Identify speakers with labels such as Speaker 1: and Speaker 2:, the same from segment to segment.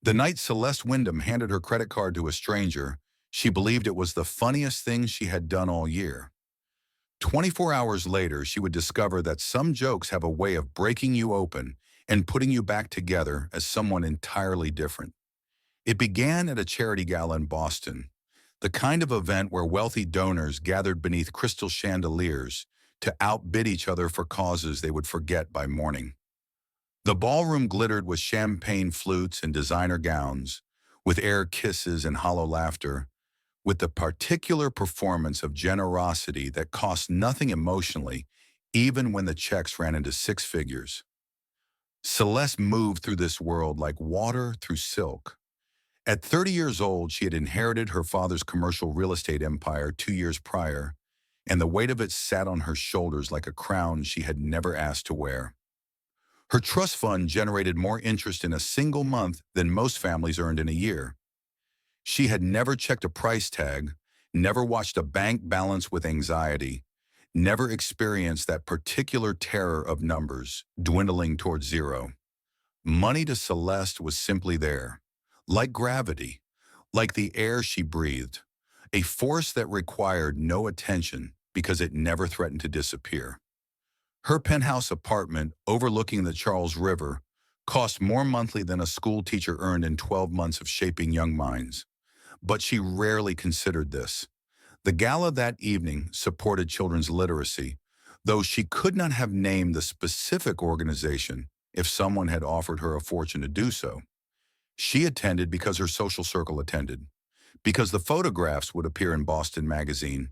Speaker 1: The night Celeste Wyndham handed her credit card to a stranger, she believed it was the funniest thing she had done all year. 24 hours later, she would discover that some jokes have a way of breaking you open and putting you back together as someone entirely different. It began at a charity gala in Boston, the kind of event where wealthy donors gathered beneath crystal chandeliers to outbid each other for causes they would forget by morning. The ballroom glittered with champagne flutes and designer gowns, with air kisses and hollow laughter, with the particular performance of generosity that cost nothing emotionally, even when the checks ran into six figures. Celeste moved through this world like water through silk. At 30 years old, she had inherited her father's commercial real estate empire 2 years prior, and the weight of it sat on her shoulders like a crown she had never asked to wear. Her trust fund generated more interest in a single month than most families earned in a year. She had never checked a price tag, never watched a bank balance with anxiety, never experienced that particular terror of numbers dwindling towards zero. Money to Celeste was simply there, like gravity, like the air she breathed, a force that required no attention because it never threatened to disappear. Her penthouse apartment overlooking the Charles River cost more monthly than a school teacher earned in 12 months of shaping young minds. But she rarely considered this. The gala that evening supported children's literacy, though she could not have named the specific organization if someone had offered her a fortune to do so. She attended because her social circle attended, because the photographs would appear in Boston Magazine,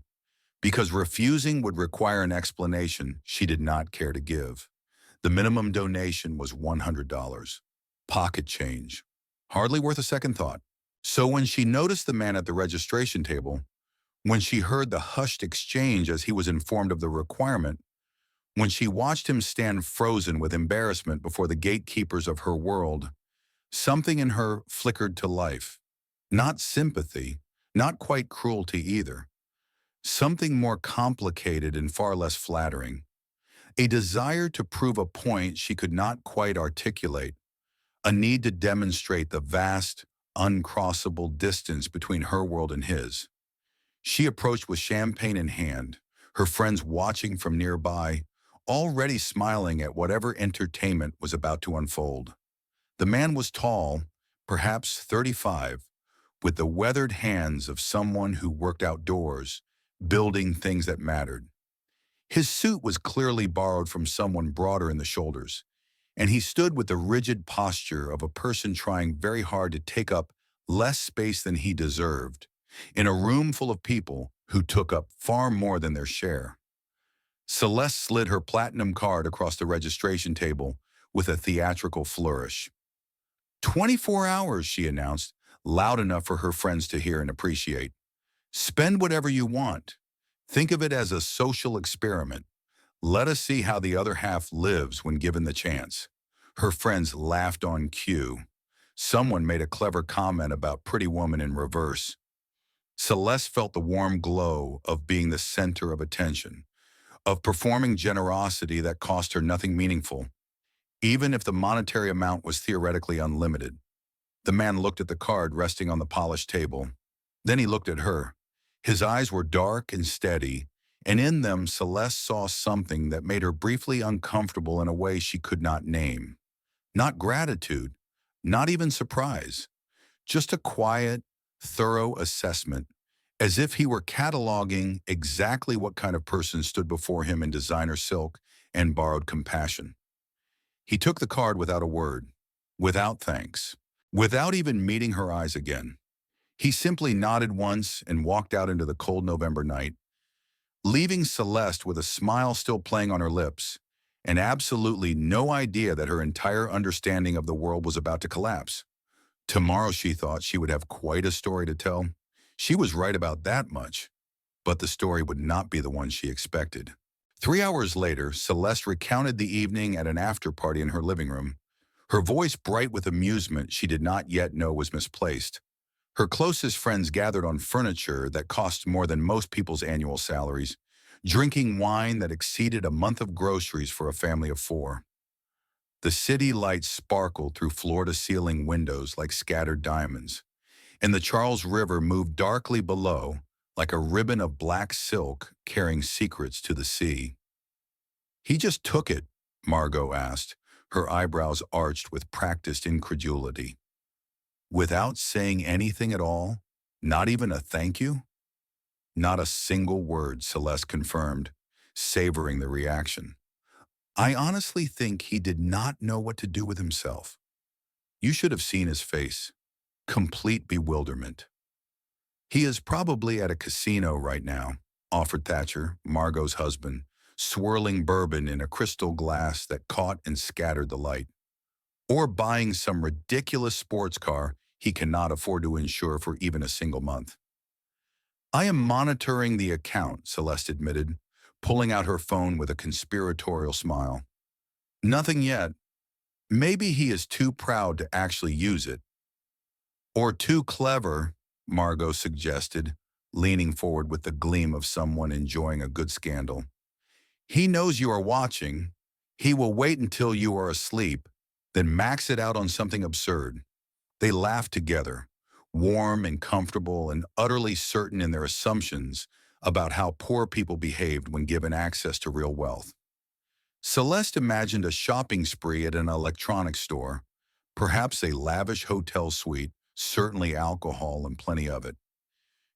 Speaker 1: because refusing would require an explanation she did not care to give. The minimum donation was $100. Pocket change. Hardly worth a second thought. So when she noticed the man at the registration table, when she heard the hushed exchange as he was informed of the requirement, when she watched him stand frozen with embarrassment before the gatekeepers of her world, something in her flickered to life. Not sympathy, not quite cruelty either. Something more complicated and far less flattering. A desire to prove a point she could not quite articulate. A need to demonstrate the vast, uncrossable distance between her world and his. She approached with champagne in hand, her friends watching from nearby, already smiling at whatever entertainment was about to unfold. The man was tall, perhaps 35, with the weathered hands of someone who worked outdoors, building things that mattered. His suit was clearly borrowed from someone broader in the shoulders, and he stood with the rigid posture of a person trying very hard to take up less space than he deserved, in a room full of people who took up far more than their share. Celeste slid her platinum card across the registration table with a theatrical flourish. 24 hours, she announced, loud enough for her friends to hear and appreciate. Spend whatever you want. Think of it as a social experiment. Let us see how the other half lives when given the chance. Her friends laughed on cue. Someone made a clever comment about Pretty Woman in reverse. Celeste felt the warm glow of being the center of attention, of performing generosity that cost her nothing meaningful, even if the monetary amount was theoretically unlimited. The man looked at the card resting on the polished table. Then he looked at her. His eyes were dark and steady, and in them Celeste saw something that made her briefly uncomfortable in a way she could not name. Not gratitude, not even surprise, just a quiet, thorough assessment, as if he were cataloging exactly what kind of person stood before him in designer silk and borrowed compassion. He took the card without a word, without thanks, without even meeting her eyes again. He simply nodded once and walked out into the cold November night, leaving Celeste with a smile still playing on her lips and absolutely no idea that her entire understanding of the world was about to collapse. Tomorrow, she thought, she would have quite a story to tell. She was right about that much, but the story would not be the one she expected. 3 hours later, Celeste recounted the evening at an after-party in her living room, her voice bright with amusement she did not yet know was misplaced. Her closest friends gathered on furniture that cost more than most people's annual salaries, drinking wine that exceeded a month of groceries for a family of 4. The city lights sparkled through floor-to-ceiling windows like scattered diamonds, and the Charles River moved darkly below, like a ribbon of black silk carrying secrets to the sea. "He just took it," Margot asked, her eyebrows arched with practiced incredulity. "Without saying anything at all? Not even a thank you?" "Not a single word," Celeste confirmed, savoring the reaction. "I honestly think he did not know what to do with himself. You should have seen his face. Complete bewilderment." "He is probably at a casino right now," offered Thatcher, Margot's husband, swirling bourbon in a crystal glass that caught and scattered the light. "Or buying some ridiculous sports car he cannot afford to insure for even a single month." "I am monitoring the account," Celeste admitted, pulling out her phone with a conspiratorial smile. "Nothing yet. Maybe he is too proud to actually use it." "Or too clever," Margot suggested, leaning forward with the gleam of someone enjoying a good scandal. "He knows you are watching. He will wait until you are asleep, then max it out on something absurd." They laughed together, warm and comfortable and utterly certain in their assumptions about how poor people behaved when given access to real wealth. Celeste imagined a shopping spree at an electronics store, perhaps a lavish hotel suite, certainly alcohol and plenty of it.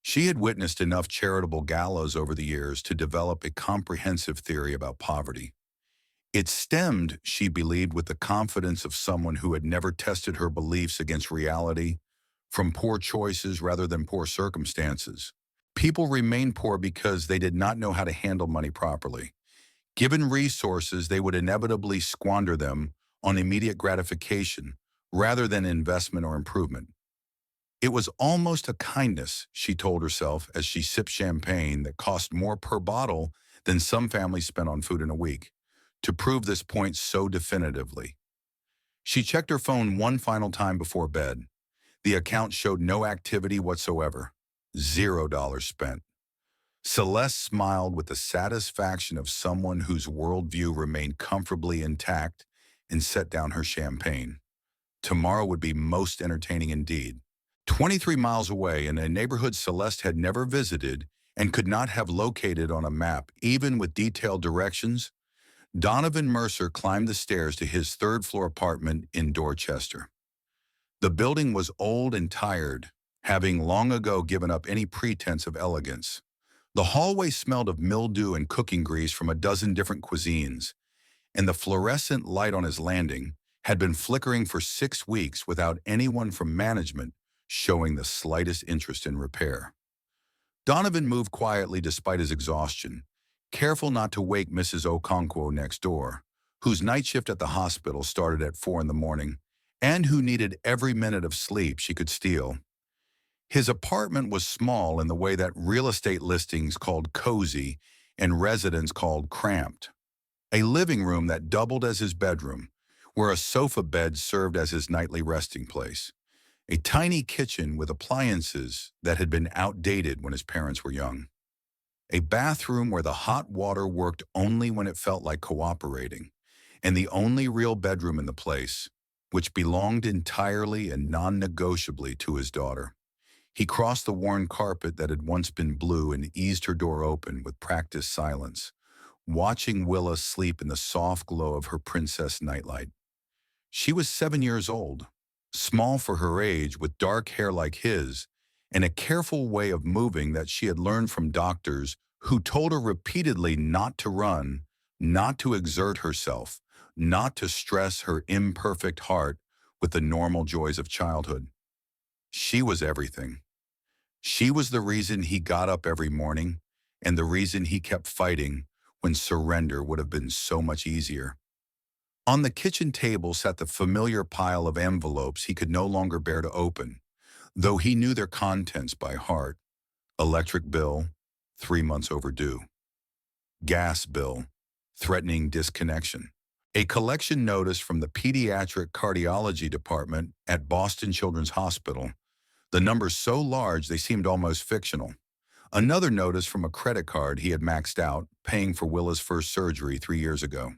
Speaker 1: She had witnessed enough charitable galas over the years to develop a comprehensive theory about poverty. It stemmed, she believed, with the confidence of someone who had never tested her beliefs against reality, from poor choices rather than poor circumstances. People remained poor because they did not know how to handle money properly. Given resources, they would inevitably squander them on immediate gratification rather than investment or improvement. It was almost a kindness, she told herself as she sipped champagne that cost more per bottle than some families spent on food in a week, to prove this point so definitively. She checked her phone one final time before bed. The account showed no activity whatsoever. $0 spent. Celeste smiled with the satisfaction of someone whose worldview remained comfortably intact and set down her champagne. Tomorrow would be most entertaining indeed. 23 miles away, in a neighborhood Celeste had never visited and could not have located on a map, even with detailed directions, Donovan Mercer climbed the stairs to his third-floor apartment in Dorchester. The building was old and tired, having long ago given up any pretense of elegance. The hallway smelled of mildew and cooking grease from a dozen different cuisines, and the fluorescent light on his landing had been flickering for 6 weeks without anyone from management showing the slightest interest in repair. Donovan moved quietly despite his exhaustion, careful not to wake Mrs. Okonkwo next door, whose night shift at the hospital started at 4 in the morning, and who needed every minute of sleep she could steal. His apartment was small in the way that real estate listings called cozy and residents called cramped. A living room that doubled as his bedroom, where a sofa bed served as his nightly resting place. A tiny kitchen with appliances that had been outdated when his parents were young. A bathroom where the hot water worked only when it felt like cooperating, and the only real bedroom in the place, which belonged entirely and non-negotiably to his daughter. He crossed the worn carpet that had once been blue and eased her door open with practiced silence, watching Willa sleep in the soft glow of her princess nightlight. She was 7 years old, small for her age, with dark hair like his, and a careful way of moving that she had learned from doctors who told her repeatedly not to run, not to exert herself, not to stress her imperfect heart with the normal joys of childhood. She was everything. She was the reason he got up every morning and the reason he kept fighting when surrender would have been so much easier. On the kitchen table sat the familiar pile of envelopes he could no longer bear to open, though he knew their contents by heart. Electric bill, 3 months overdue. Gas bill, threatening disconnection. A collection notice from the pediatric cardiology department at Boston Children's Hospital, the numbers so large they seemed almost fictional. Another notice from a credit card he had maxed out, paying for Willa's first surgery 3 years ago.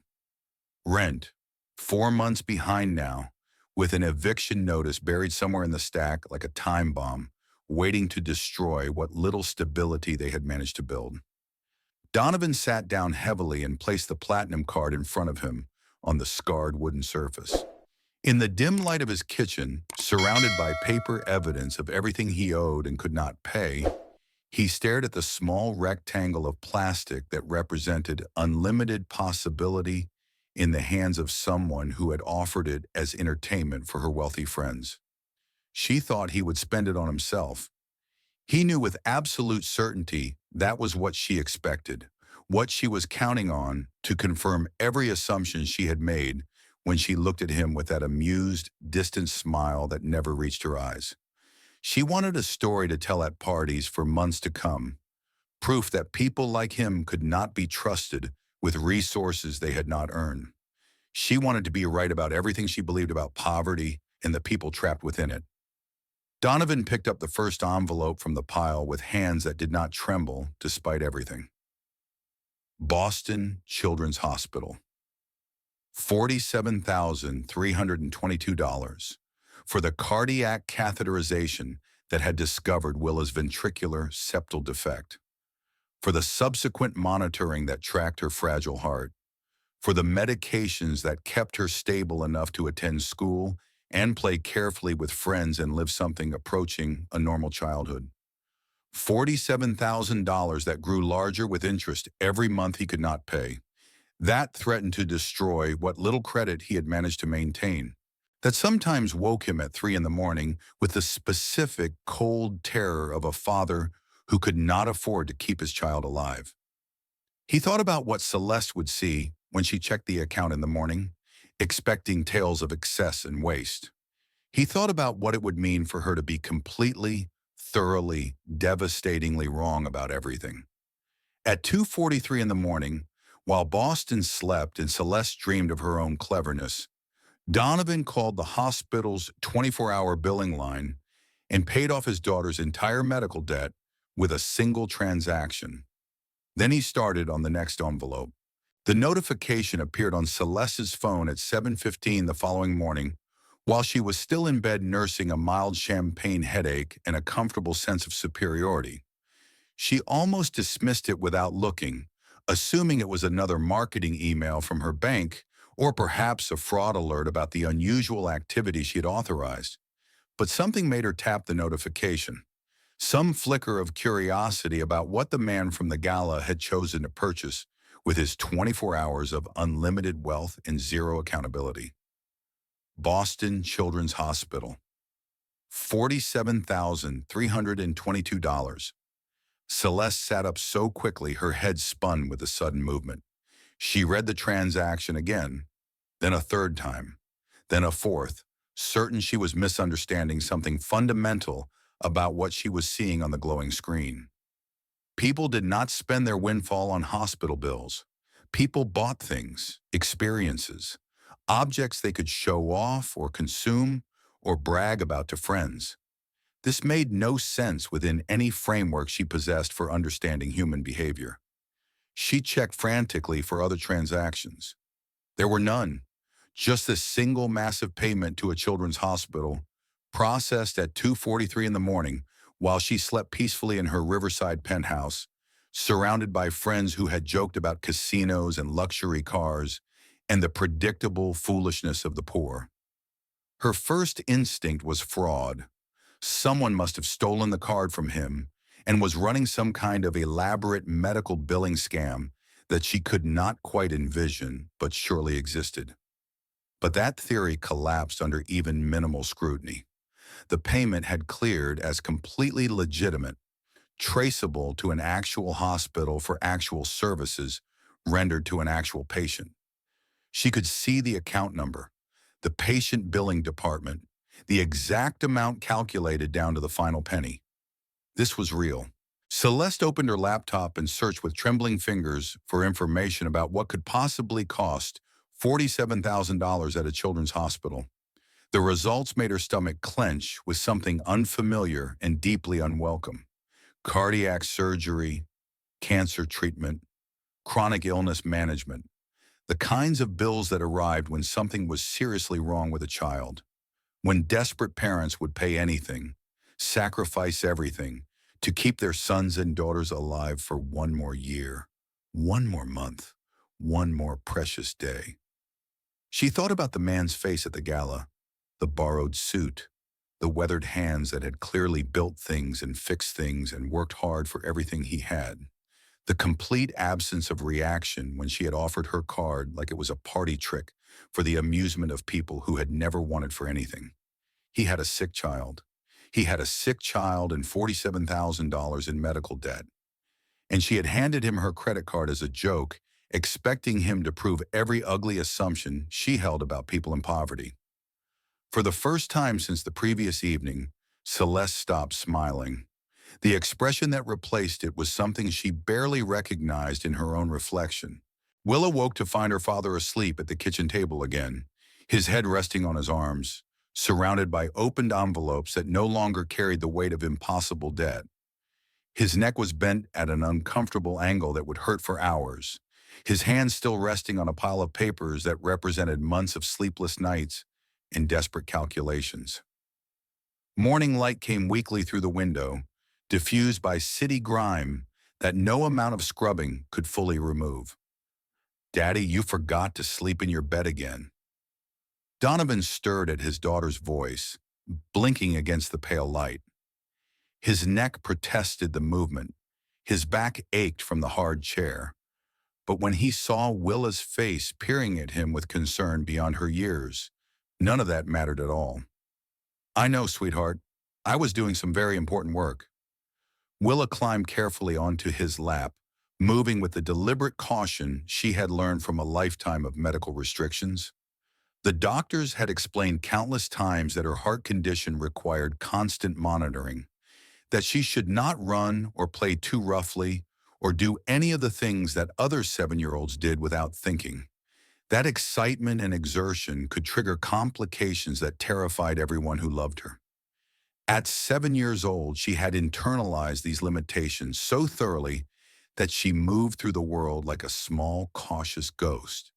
Speaker 1: Rent, 4 months behind now, with an eviction notice buried somewhere in the stack like a time bomb, waiting to destroy what little stability they had managed to build. Donovan sat down heavily and placed the platinum card in front of him on the scarred wooden surface. In the dim light of his kitchen, surrounded by paper evidence of everything he owed and could not pay, he stared at the small rectangle of plastic that represented unlimited possibility in the hands of someone who had offered it as entertainment for her wealthy friends. She thought he would spend it on himself. He knew with absolute certainty that was what she expected, what she was counting on to confirm every assumption she had made when she looked at him with that amused, distant smile that never reached her eyes. She wanted a story to tell at parties for months to come, proof that people like him could not be trusted with resources they had not earned. She wanted to be right about everything she believed about poverty and the people trapped within it. Donovan picked up the first envelope from the pile with hands that did not tremble despite everything. Boston Children's Hospital. $47,322 for the cardiac catheterization that had discovered Willa's ventricular septal defect, for the subsequent monitoring that tracked her fragile heart, for the medications that kept her stable enough to attend school and play carefully with friends and live something approaching a normal childhood. $47,000 that grew larger with interest every month he could not pay. That threatened to destroy what little credit he had managed to maintain. That sometimes woke him at 3 in the morning with the specific cold terror of a father who could not afford to keep his child alive. He thought about what Celeste would see when she checked the account in the morning, expecting tales of excess and waste. He thought about what it would mean for her to be completely, thoroughly, devastatingly wrong about everything. At 2:43 in the morning, while Boston slept and Celeste dreamed of her own cleverness, Donovan called the hospital's 24-hour billing line and paid off his daughter's entire medical debt with a single transaction. Then he started on the next envelope. The notification appeared on Celeste's phone at 7:15 the following morning, while she was still in bed nursing a mild champagne headache and a comfortable sense of superiority. She almost dismissed it without looking, assuming it was another marketing email from her bank or perhaps a fraud alert about the unusual activity she had authorized. But something made her tap the notification. Some flicker of curiosity about what the man from the gala had chosen to purchase with his 24 hours of unlimited wealth and zero accountability. Boston Children's Hospital. $47,322. Celeste sat up so quickly her head spun with a sudden movement. She read the transaction again, then a third time, then a fourth, certain she was misunderstanding something fundamental about what she was seeing on the glowing screen. People did not spend their windfall on hospital bills. People bought things, experiences, objects they could show off or consume or brag about to friends. This made no sense within any framework she possessed for understanding human behavior. She checked frantically for other transactions. There were none. Just this single massive payment to a children's hospital, processed at 2:43 in the morning while she slept peacefully in her riverside penthouse, surrounded by friends who had joked about casinos and luxury cars and the predictable foolishness of the poor. Her first instinct was fraud. Someone must have stolen the card from him and was running some kind of elaborate medical billing scam that she could not quite envision but surely existed. But that theory collapsed under even minimal scrutiny. The payment had cleared as completely legitimate, traceable to an actual hospital for actual services rendered to an actual patient. She could see the account number, the patient billing department, the exact amount calculated down to the final penny. This was real. Celeste opened her laptop and searched with trembling fingers for information about what could possibly cost $47,000 at a children's hospital. The results made her stomach clench with something unfamiliar and deeply unwelcome. Cardiac surgery, cancer treatment, chronic illness management. The kinds of bills that arrived when something was seriously wrong with a child, when desperate parents would pay anything, sacrifice everything, to keep their sons and daughters alive for one more year, one more month, one more precious day. She thought about the man's face at the gala, the borrowed suit, the weathered hands that had clearly built things and fixed things and worked hard for everything he had. The complete absence of reaction when she had offered her card like it was a party trick for the amusement of people who had never wanted for anything. He had a sick child. He had a sick child and $47,000 in medical debt. And she had handed him her credit card as a joke, expecting him to prove every ugly assumption she held about people in poverty. For the first time since the previous evening, Celeste stopped smiling. The expression that replaced it was something she barely recognized in her own reflection. Will awoke to find her father asleep at the kitchen table again, his head resting on his arms, surrounded by opened envelopes that no longer carried the weight of impossible debt. His neck was bent at an uncomfortable angle that would hurt for hours, his hands still resting on a pile of papers that represented months of sleepless nights and desperate calculations. Morning light came weakly through the window, diffused by city grime that no amount of scrubbing could fully remove. "Daddy, you forgot to sleep in your bed again." Donovan stirred at his daughter's voice, blinking against the pale light. His neck protested the movement. His back ached from the hard chair. But when he saw Willa's face peering at him with concern beyond her years, none of that mattered at all. "I know, sweetheart. I was doing some very important work." Willa climbed carefully onto his lap, moving with the deliberate caution she had learned from a lifetime of medical restrictions. The doctors had explained countless times that her heart condition required constant monitoring, that she should not run or play too roughly or do any of the things that other 7-year-olds did without thinking. That excitement and exertion could trigger complications that terrified everyone who loved her. At 7 years old, she had internalized these limitations so thoroughly that she moved through the world like a small, cautious ghost,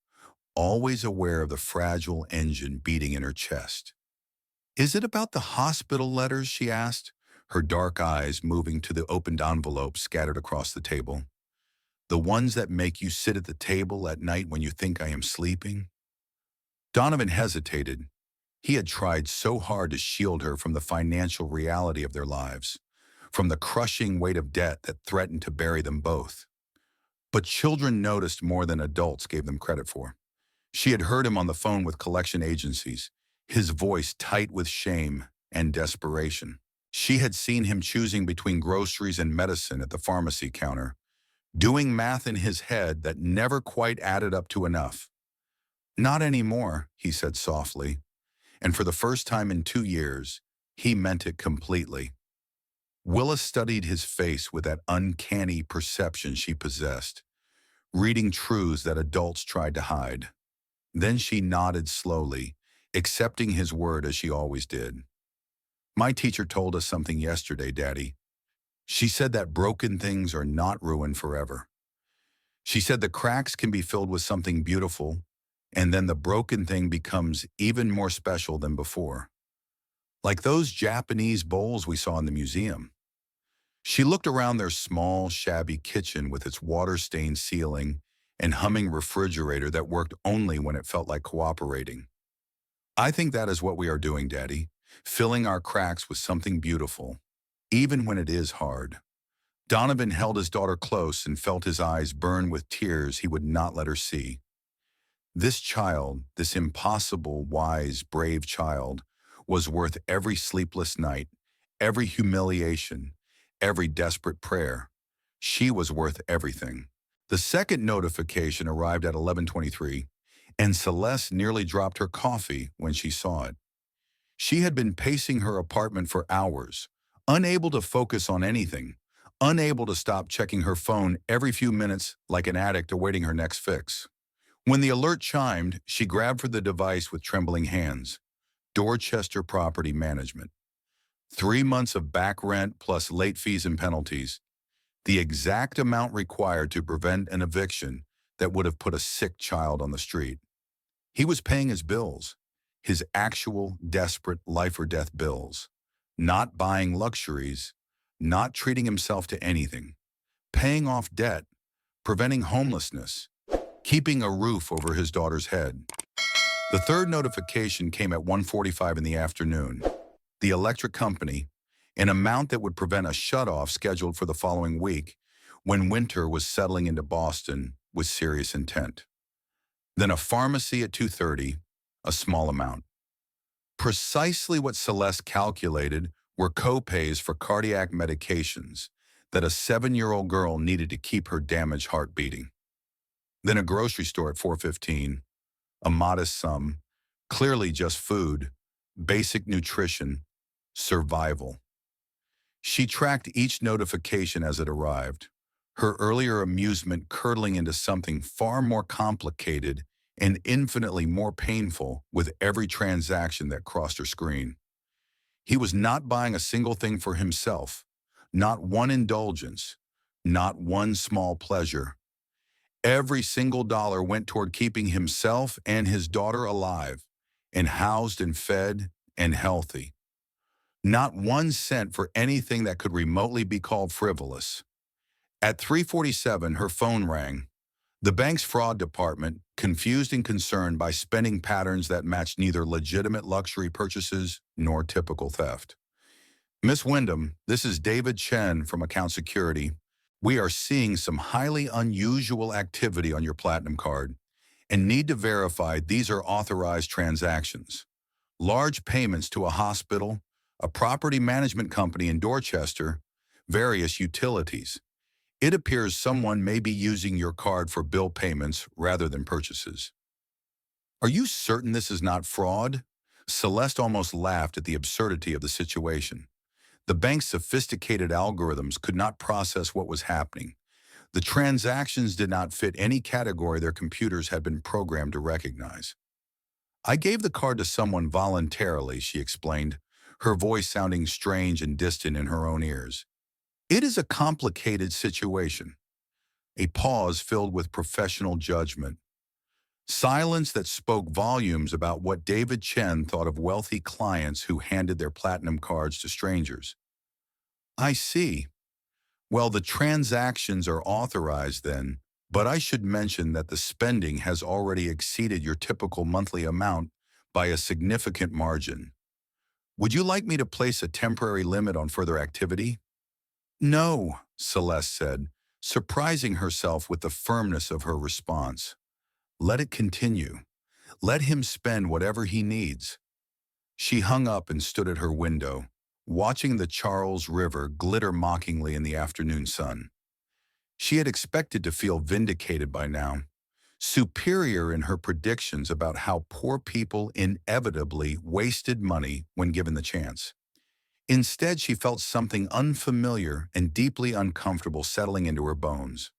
Speaker 1: always aware of the fragile engine beating in her chest. "Is it about the hospital letters?" she asked, her dark eyes moving to the opened envelopes scattered across the table. "The ones that make you sit at the table at night when you think I am sleeping?" Donovan hesitated. He had tried so hard to shield her from the financial reality of their lives, from the crushing weight of debt that threatened to bury them both. But children noticed more than adults gave them credit for. She had heard him on the phone with collection agencies, his voice tight with shame and desperation. She had seen him choosing between groceries and medicine at the pharmacy counter, doing math in his head that never quite added up to enough. "Not anymore," he said softly, and for the first time in 2 years, he meant it completely. Willa studied his face with that uncanny perception she possessed, reading truths that adults tried to hide. Then she nodded slowly, accepting his word as she always did. "My teacher told us something yesterday, Daddy. She said that broken things are not ruined forever. She said the cracks can be filled with something beautiful, and then the broken thing becomes even more special than before. Like those Japanese bowls we saw in the museum." She looked around their small, shabby kitchen with its water-stained ceiling and humming refrigerator that worked only when it felt like cooperating. "I think that is what we are doing, Daddy, filling our cracks with something beautiful, even when it is hard." Donovan held his daughter close and felt his eyes burn with tears he would not let her see. This child, this impossible, wise, brave child, was worth every sleepless night, every humiliation, every desperate prayer. She was worth everything. The second notification arrived at 11:23, and Celeste nearly dropped her coffee when she saw it. She had been pacing her apartment for hours, unable to focus on anything, unable to stop checking her phone every few minutes like an addict awaiting her next fix. When the alert chimed, she grabbed for the device with trembling hands. Dorchester Property Management. 3 months of back rent plus late fees and penalties. The exact amount required to prevent an eviction that would have put a sick child on the street. He was paying his bills, his actual desperate life or death bills, not buying luxuries, not treating himself to anything, paying off debt, preventing homelessness, keeping a roof over his daughter's head. The third notification came at 1:45 in the afternoon. The electric company, an amount that would prevent a shutoff scheduled for the following week when winter was settling into Boston with serious intent. Then a pharmacy at 2:30, a small amount. Precisely what Celeste calculated were co-pays for cardiac medications that a 7-year-old girl needed to keep her damaged heart beating. Then a grocery store at 4:15, a modest sum, clearly just food, basic nutrition, survival. She tracked each notification as it arrived, her earlier amusement curdling into something far more complicated and infinitely more painful with every transaction that crossed her screen. He was not buying a single thing for himself, not one indulgence, not one small pleasure. Every single dollar went toward keeping himself and his daughter alive and housed and fed and healthy. Not 1 cent for anything that could remotely be called frivolous. At 3:47, her phone rang. The bank's fraud department, confused and concerned by spending patterns that matched neither legitimate luxury purchases nor typical theft. Miss Wyndham, this is David Chen from Account Security. We are seeing some highly unusual activity on your Platinum card and need to verify these are authorized transactions. Large payments to a hospital, a property management company in Dorchester, various utilities. It appears someone may be using your card for bill payments rather than purchases. Are you certain this is not fraud? Celeste almost laughed at the absurdity of the situation. The bank's sophisticated algorithms could not process what was happening. The transactions did not fit any category their computers had been programmed to recognize. I gave the card to someone voluntarily, she explained, her voice sounding strange and distant in her own ears. It is a complicated situation. A pause filled with professional judgment. Silence that spoke volumes about what David Chen thought of wealthy clients who handed their Platinum cards to strangers. I see. Well, the transactions are authorized then, but I should mention that the spending has already exceeded your typical monthly amount by a significant margin. Would you like me to place a temporary limit on further activity? No, Celeste said, surprising herself with the firmness of her response. Let it continue. Let him spend whatever he needs. She hung up and stood at her window, watching the Charles River glitter mockingly in the afternoon sun. She had expected to feel vindicated by now, superior in her predictions about how poor people inevitably wasted money when given the chance. Instead, she felt something unfamiliar and deeply uncomfortable settling into her bones.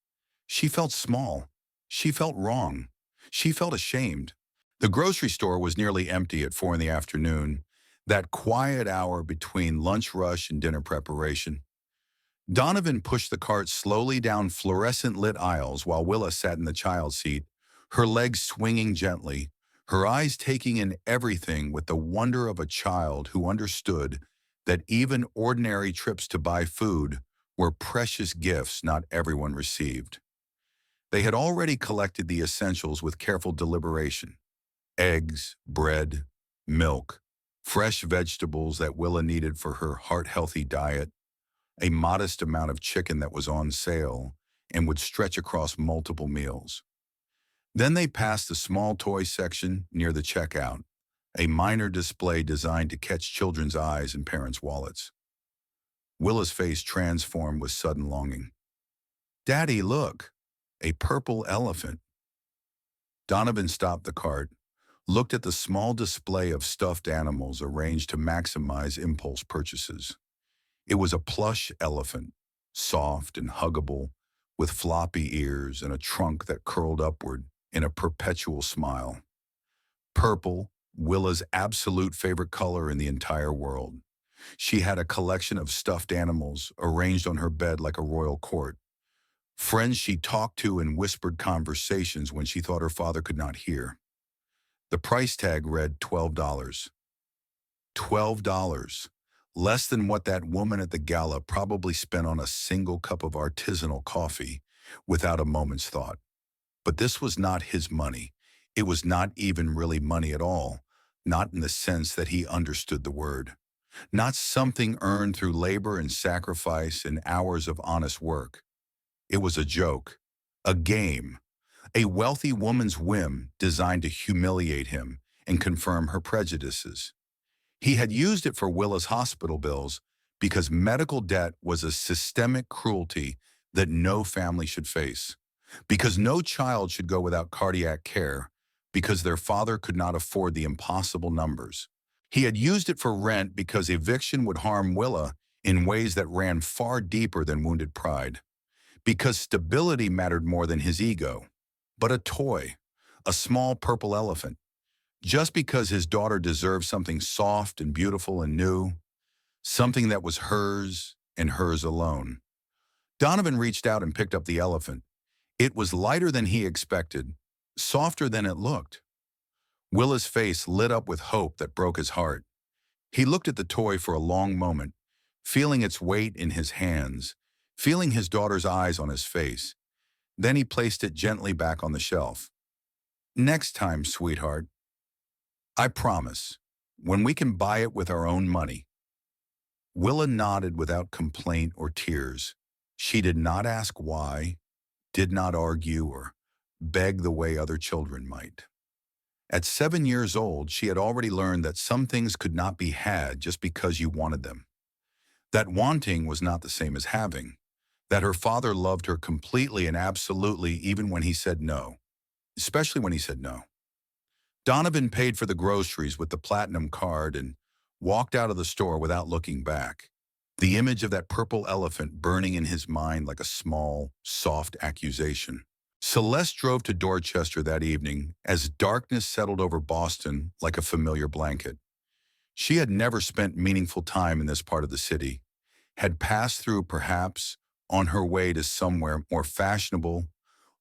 Speaker 1: She felt small. She felt wrong. She felt ashamed. The grocery store was nearly empty at 4 in the afternoon, that quiet hour between lunch rush and dinner preparation. Donovan pushed the cart slowly down fluorescent-lit aisles while Willa sat in the child's seat, her legs swinging gently, her eyes taking in everything with the wonder of a child who understood that even ordinary trips to buy food were precious gifts not everyone received. They had already collected the essentials with careful deliberation: eggs, bread, milk, fresh vegetables that Willa needed for her heart-healthy diet, a modest amount of chicken that was on sale and would stretch across multiple meals. Then they passed the small toy section near the checkout, a minor display designed to catch children's eyes and parents' wallets. Willa's face transformed with sudden longing. Daddy, look, a purple elephant. Donovan stopped the cart, looked at the small display of stuffed animals arranged to maximize impulse purchases. It was a plush elephant, soft and huggable, with floppy ears and a trunk that curled upward in a perpetual smile. Purple, Willa's absolute favorite color in the entire world. She had a collection of stuffed animals arranged on her bed like a royal court, friends she talked to in whispered conversations when she thought her father could not hear. The price tag read $12. $12. Less than what that woman at the gala probably spent on a single cup of artisanal coffee without a moment's thought. But this was not his money. It was not even really money at all, not in the sense that he understood the word. Not something earned through labor and sacrifice and hours of honest work. It was a joke, a game, a wealthy woman's whim designed to humiliate him and confirm her prejudices. He had used it for Willa's hospital bills because medical debt was a systemic cruelty that no family should face, because no child should go without cardiac care, because their father could not afford the impossible numbers. He had used it for rent because eviction would harm Willa in ways that ran far deeper than wounded pride, because stability mattered more than his ego. But a toy, a small purple elephant, just because his daughter deserved something soft and beautiful and new, something that was hers and hers alone. Donovan reached out and picked up the elephant. It was lighter than he expected, softer than it looked. Willa's face lit up with hope that broke his heart. He looked at the toy for a long moment, feeling its weight in his hands, feeling his daughter's eyes on his face. Then he placed it gently back on the shelf. "Next time, sweetheart. I promise, when we can buy it with our own money." Willa nodded without complaint or tears. She did not ask why, did not argue or beg the way other children might. At 7 years old, she had already learned that some things could not be had just because you wanted them. That wanting was not the same as having. That her father loved her completely and absolutely even when he said no. Especially when he said no. Donovan paid for the groceries with the platinum card and walked out of the store without looking back. The image of that purple elephant burning in his mind like a small, soft accusation. Celeste drove to Dorchester that evening as darkness settled over Boston like a familiar blanket. She had never spent meaningful time in this part of the city, had passed through perhaps on her way to somewhere more fashionable,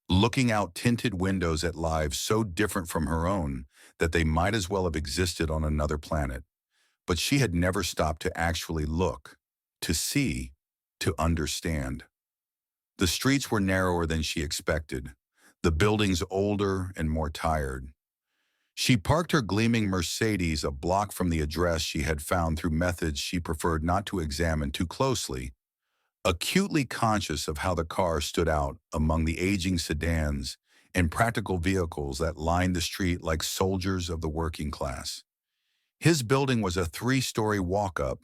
Speaker 1: looking out tinted windows at lives so different from her own that they might as well have existed on another planet. But she had never stopped to actually look, to see, to understand. The streets were narrower than she expected, the buildings older and more tired. She parked her gleaming Mercedes a block from the address she had found through methods she preferred not to examine too closely, acutely conscious of how the car stood out among the aging sedans and practical vehicles that lined the street like soldiers of the working class. His building was a 3-story walk-up,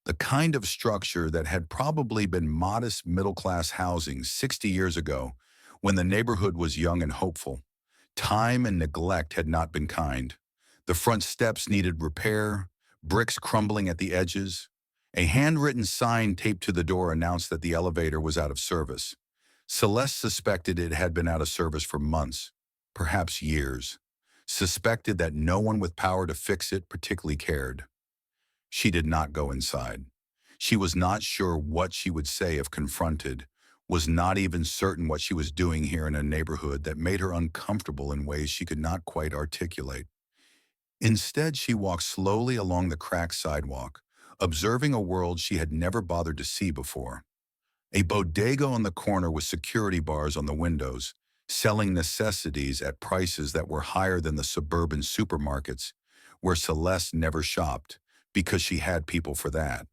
Speaker 1: the kind of structure that had probably been modest middle-class housing 60 years ago when the neighborhood was young and hopeful. Time and neglect had not been kind. The front steps needed repair, bricks crumbling at the edges. A handwritten sign taped to the door announced that the elevator was out of service. Celeste suspected it had been out of service for months, perhaps years. Suspected that no one with power to fix it particularly cared. She did not go inside. She was not sure what she would say if confronted, was not even certain what she was doing here in a neighborhood that made her uncomfortable in ways she could not quite articulate. Instead, she walked slowly along the cracked sidewalk, observing a world she had never bothered to see before. A bodega on the corner with security bars on the windows, selling necessities at prices that were higher than the suburban supermarkets, where Celeste never shopped, because she had people for that.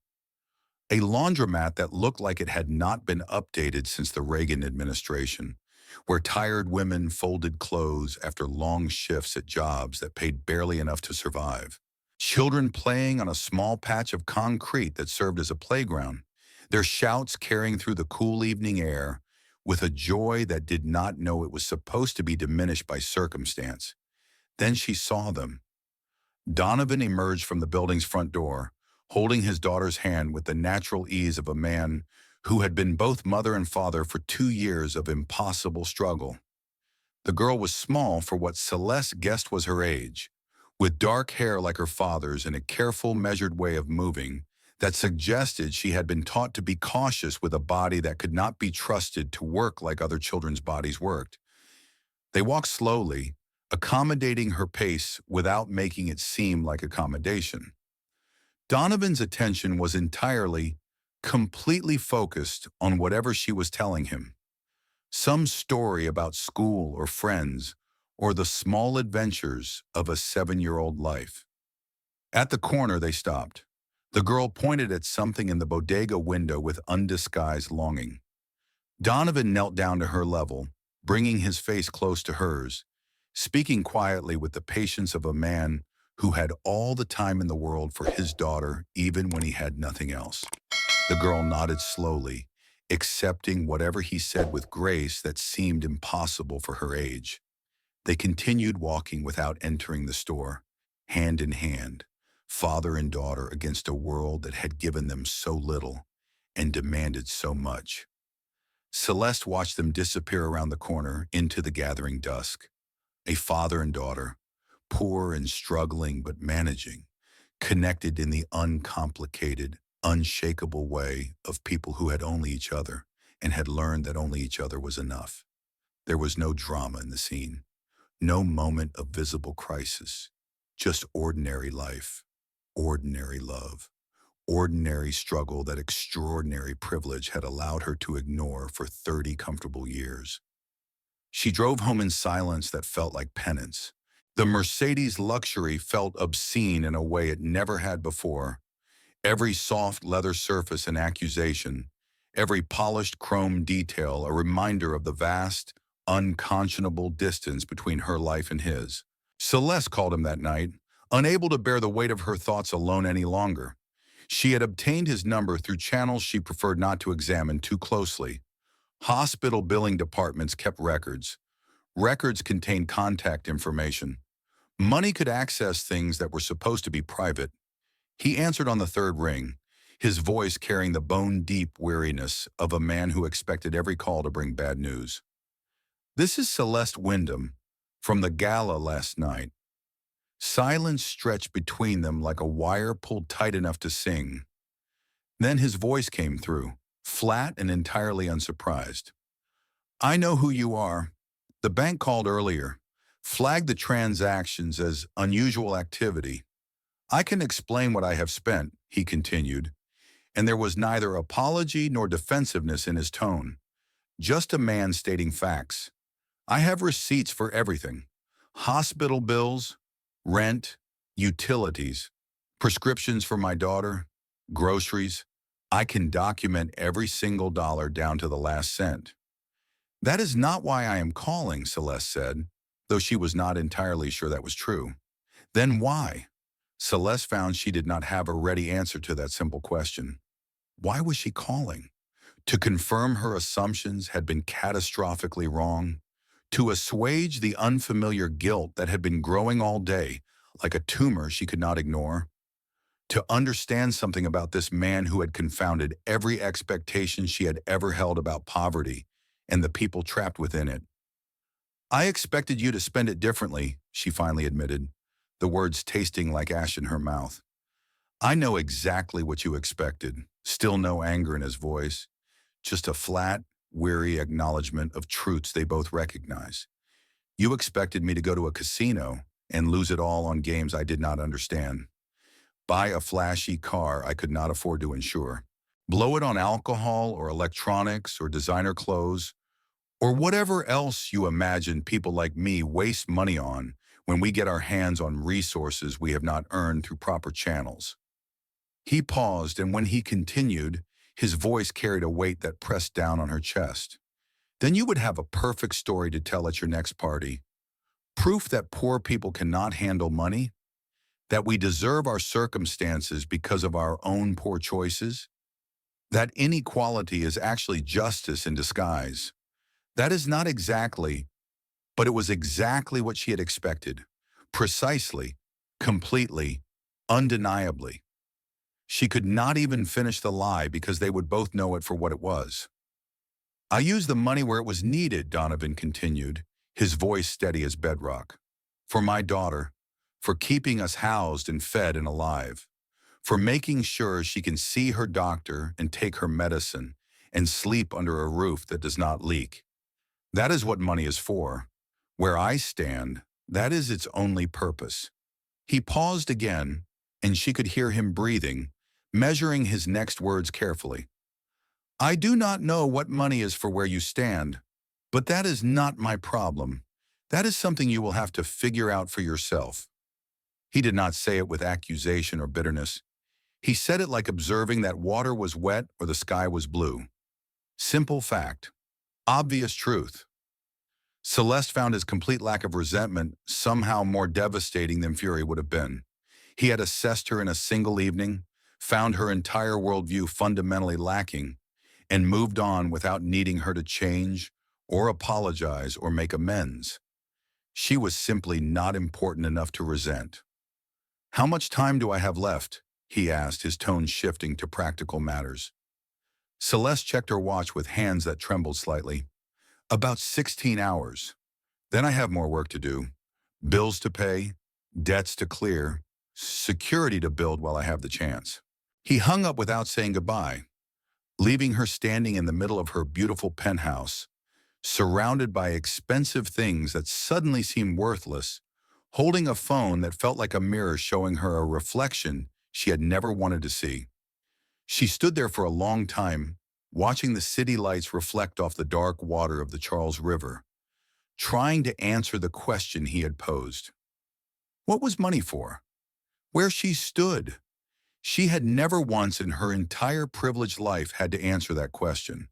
Speaker 1: A laundromat that looked like it had not been updated since the Reagan administration, where tired women folded clothes after long shifts at jobs that paid barely enough to survive. Children playing on a small patch of concrete that served as a playground, their shouts carrying through the cool evening air with a joy that did not know it was supposed to be diminished by circumstance. Then she saw them. Donovan emerged from the building's front door, holding his daughter's hand with the natural ease of a man who had been both mother and father for 2 years of impossible struggle. The girl was small for what Celeste guessed was her age, with dark hair like her father's and a careful, measured way of moving that suggested she had been taught to be cautious with a body that could not be trusted to work like other children's bodies worked. They walked slowly, accommodating her pace without making it seem like accommodation. Donovan's attention was entirely, completely focused on whatever she was telling him. Some story about school or friends, or the small adventures of a 7-year-old life. At the corner, they stopped. The girl pointed at something in the bodega window with undisguised longing. Donovan knelt down to her level, bringing his face close to hers, speaking quietly with the patience of a man who had all the time in the world for his daughter, even when he had nothing else. The girl nodded slowly, accepting whatever he said with grace that seemed impossible for her age. They continued walking without entering the store, hand in hand, father and daughter against a world that had given them so little and demanded so much. Celeste watched them disappear around the corner into the gathering dusk. A father and daughter, poor and struggling but managing, connected in the uncomplicated, unshakable way of people who had only each other and had learned that only each other was enough. There was no drama in the scene, no moment of visible crisis, just ordinary life, ordinary love, ordinary struggle that extraordinary privilege had allowed her to ignore for 30 comfortable years. She drove home in silence that felt like penance. The Mercedes luxury felt obscene in a way it never had before. Every soft leather surface an accusation, every polished chrome detail a reminder of the vast, unconscionable distance between her life and his. Celeste called him that night, unable to bear the weight of her thoughts alone any longer. She had obtained his number through channels she preferred not to examine too closely. Hospital billing departments kept records. Records contained contact information. Money could access things that were supposed to be private. He answered on the third ring, his voice carrying the bone-deep weariness of a man who expected every call to bring bad news. "This is Celeste Wyndham, from the gala last night." Silence stretched between them like a wire pulled tight enough to sing. Then his voice came through, flat and entirely unsurprised. "I know who you are. The bank called earlier, flagged the transactions as unusual activity. I can explain what I have spent," he continued, and there was neither apology nor defensiveness in his tone, just a man stating facts. "I have receipts for everything. Hospital bills, rent, utilities, prescriptions for my daughter, groceries. I can document every single dollar down to the last cent." "That is not why I am calling," Celeste said, though she was not entirely sure that was true. "Then why?" Celeste found she did not have a ready answer to that simple question. Why was she calling? To confirm her assumptions had been catastrophically wrong? To assuage the unfamiliar guilt that had been growing all day, like a tumor she could not ignore? To understand something about this man who had confounded every expectation she had ever held about poverty and the people trapped within it? "I expected you to spend it differently," she finally admitted, the words tasting like ash in her mouth. "I know exactly what you expected." Still no anger in his voice, just a flat, weary acknowledgement of truths they both recognize. "You expected me to go to a casino and lose it all on games I did not understand. Buy a flashy car I could not afford to insure. Blow it on alcohol or electronics or designer clothes, or whatever else you imagine people like me waste money on when we get our hands on resources we have not earned through proper channels." He paused, and when he continued, his voice carried a weight that pressed down on her chest. "Then you would have a perfect story to tell at your next party. Proof that poor people cannot handle money, that we deserve our circumstances because of our own poor choices, that inequality is actually justice in disguise." That is not exactly, but it was exactly what she had expected. Precisely, completely, undeniably. She could not even finish the lie because they would both know it for what it was. "I used the money where it was needed," Donovan continued, his voice steady as bedrock. "For my daughter, for keeping us housed and fed and alive, for making sure she can see her doctor and take her medicine and sleep under a roof that does not leak. That is what money is for. Where I stand, that is its only purpose. He paused again, and she could hear him breathing, measuring his next words carefully. I do not know what money is for where you stand, but that is not my problem. That is something you will have to figure out for yourself. He did not say it with accusation or bitterness. He said it like observing that water was wet or the sky was blue. Simple fact. Obvious truth. Celeste found his complete lack of resentment somehow more devastating than fury would have been. He had assessed her in a single evening, found her entire worldview fundamentally lacking, and moved on without needing her to change or apologize or make amends. She was simply not important enough to resent. How much time do I have left? He asked, his tone shifting to practical matters. Celeste checked her watch with hands that trembled slightly. About 16 hours. Then I have more work to do. Bills to pay, debts to clear, security to build while I have the chance. He hung up without saying goodbye, leaving her standing in the middle of her beautiful penthouse, surrounded by expensive things that suddenly seemed worthless, holding a phone that felt like a mirror showing her a reflection she had never wanted to see. She stood there for a long time, watching the city lights reflect off the dark water of the Charles River, trying to answer the question he had posed. What was money for? Where she stood? She had never once in her entire privileged life had to answer that question.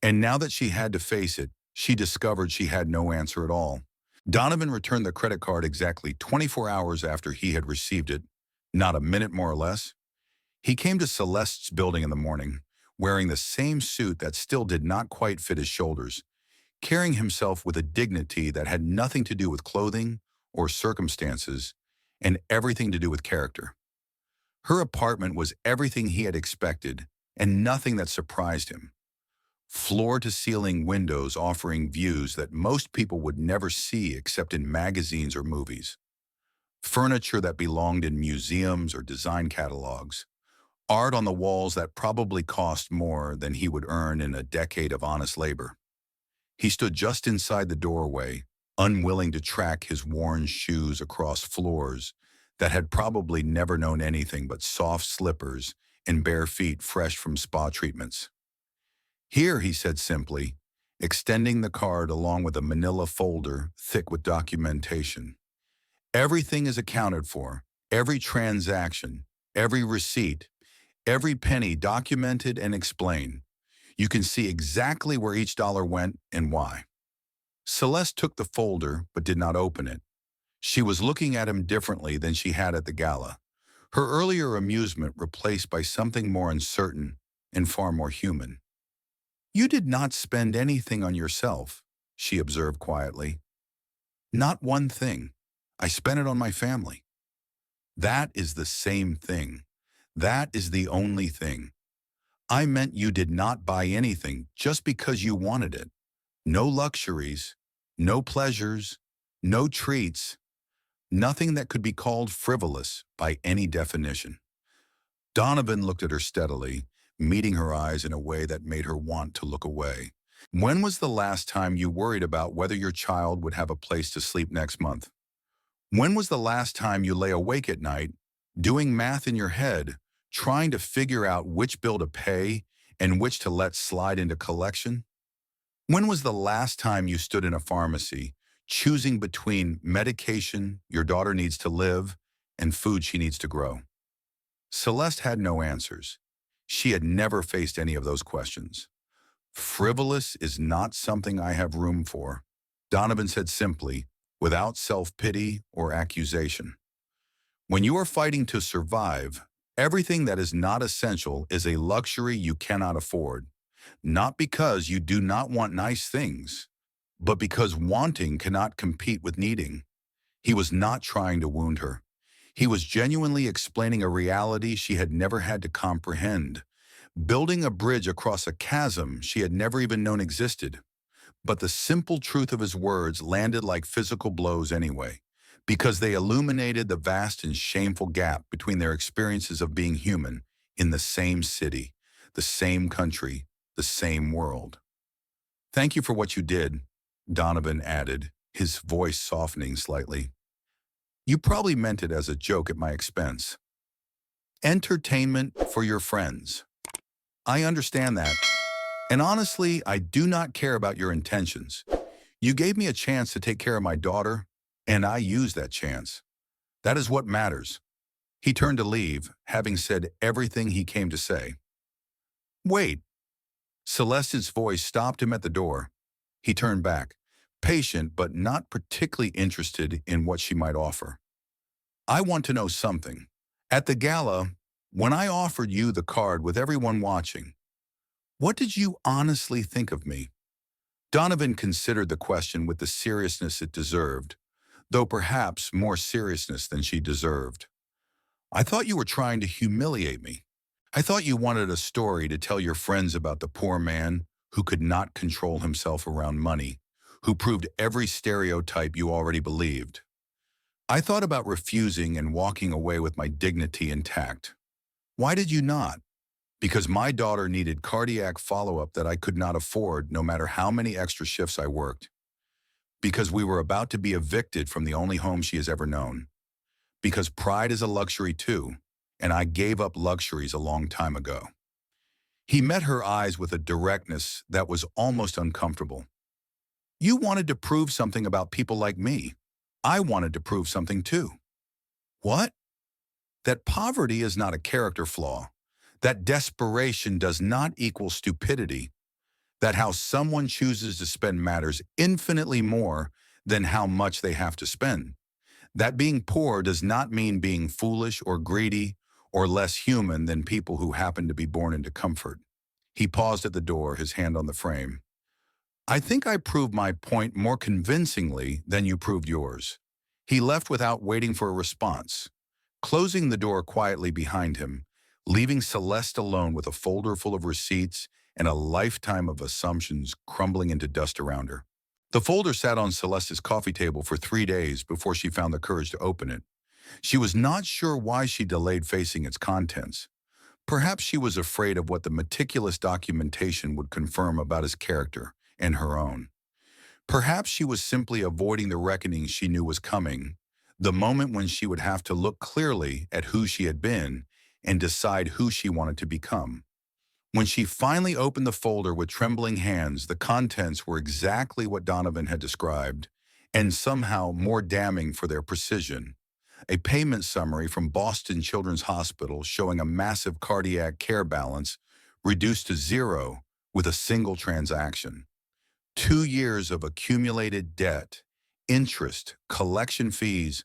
Speaker 1: And now that she had to face it, she discovered she had no answer at all. Donovan returned the credit card exactly 24 hours after he had received it, not a minute more or less. He came to Celeste's building in the morning, wearing the same suit that still did not quite fit his shoulders, carrying himself with a dignity that had nothing to do with clothing or circumstances and everything to do with character. Her apartment was everything he had expected and nothing that surprised him. Floor-to-ceiling windows offering views that most people would never see except in magazines or movies. Furniture that belonged in museums or design catalogs. Art on the walls that probably cost more than he would earn in a decade of honest labor. He stood just inside the doorway, unwilling to track his worn shoes across floors that had probably never known anything but soft slippers and bare feet fresh from spa treatments. Here, he said simply, extending the card along with a manila folder thick with documentation. Everything is accounted for, every transaction, every receipt, every penny documented and explained. You can see exactly where each dollar went and why. Celeste took the folder but did not open it. She was looking at him differently than she had at the gala, her earlier amusement replaced by something more uncertain and far more human. You did not spend anything on yourself, she observed quietly. Not one thing. I spent it on my family. That is the same thing. That is the only thing. I meant you did not buy anything just because you wanted it. No luxuries, no pleasures, no treats, nothing that could be called frivolous by any definition. Donovan looked at her steadily, meeting her eyes in a way that made her want to look away. When was the last time you worried about whether your child would have a place to sleep next month? When was the last time you lay awake at night, doing math in your head, trying to figure out which bill to pay and which to let slide into collection? When was the last time you stood in a pharmacy, choosing between medication your daughter needs to live and food she needs to grow? Celeste had no answers. She had never faced any of those questions. Frivolous is not something I have room for, Donovan said simply, without self-pity or accusation. When you are fighting to survive, everything that is not essential is a luxury you cannot afford, not because you do not want nice things, but because wanting cannot compete with needing. He was not trying to wound her. He was genuinely explaining a reality she had never had to comprehend, building a bridge across a chasm she had never even known existed. But the simple truth of his words landed like physical blows anyway, because they illuminated the vast and shameful gap between their experiences of being human in the same city, the same country, the same world. Thank you for what you did, Donovan added, his voice softening slightly. You probably meant it as a joke at my expense. Entertainment for your friends. I understand that. And honestly, I do not care about your intentions. You gave me a chance to take care of my daughter, and I used that chance. That is what matters. He turned to leave, having said everything he came to say. Wait. Celeste's voice stopped him at the door. He turned back, patient but not particularly interested in what she might offer. I want to know something. At the gala, when I offered you the card with everyone watching, what did you honestly think of me? Donovan considered the question with the seriousness it deserved, though perhaps more seriousness than she deserved. I thought you were trying to humiliate me. I thought you wanted a story to tell your friends about the poor man who could not control himself around money, who proved every stereotype you already believed. I thought about refusing and walking away with my dignity intact. Why did you not? Because my daughter needed cardiac follow-up that I could not afford no matter how many extra shifts I worked. Because we were about to be evicted from the only home she has ever known. Because pride is a luxury too, and I gave up luxuries a long time ago. He met her eyes with a directness that was almost uncomfortable. You wanted to prove something about people like me. I wanted to prove something too. What? That poverty is not a character flaw. That desperation does not equal stupidity. That how someone chooses to spend matters infinitely more than how much they have to spend. That being poor does not mean being foolish or greedy or less human than people who happen to be born into comfort. He paused at the door, his hand on the frame. I think I proved my point more convincingly than you proved yours. He left without waiting for a response, closing the door quietly behind him, leaving Celeste alone with a folder full of receipts and a lifetime of assumptions crumbling into dust around her. The folder sat on Celeste's coffee table for 3 days before she found the courage to open it. She was not sure why she delayed facing its contents. Perhaps she was afraid of what the meticulous documentation would confirm about his character and her own. Perhaps she was simply avoiding the reckoning she knew was coming, the moment when she would have to look clearly at who she had been and decide who she wanted to become. When she finally opened the folder with trembling hands, the contents were exactly what Donovan had described, and somehow more damning for their precision. A payment summary from Boston Children's Hospital showing a massive cardiac care balance reduced to zero with a single transaction. 2 years of accumulated debt, interest, collection fees,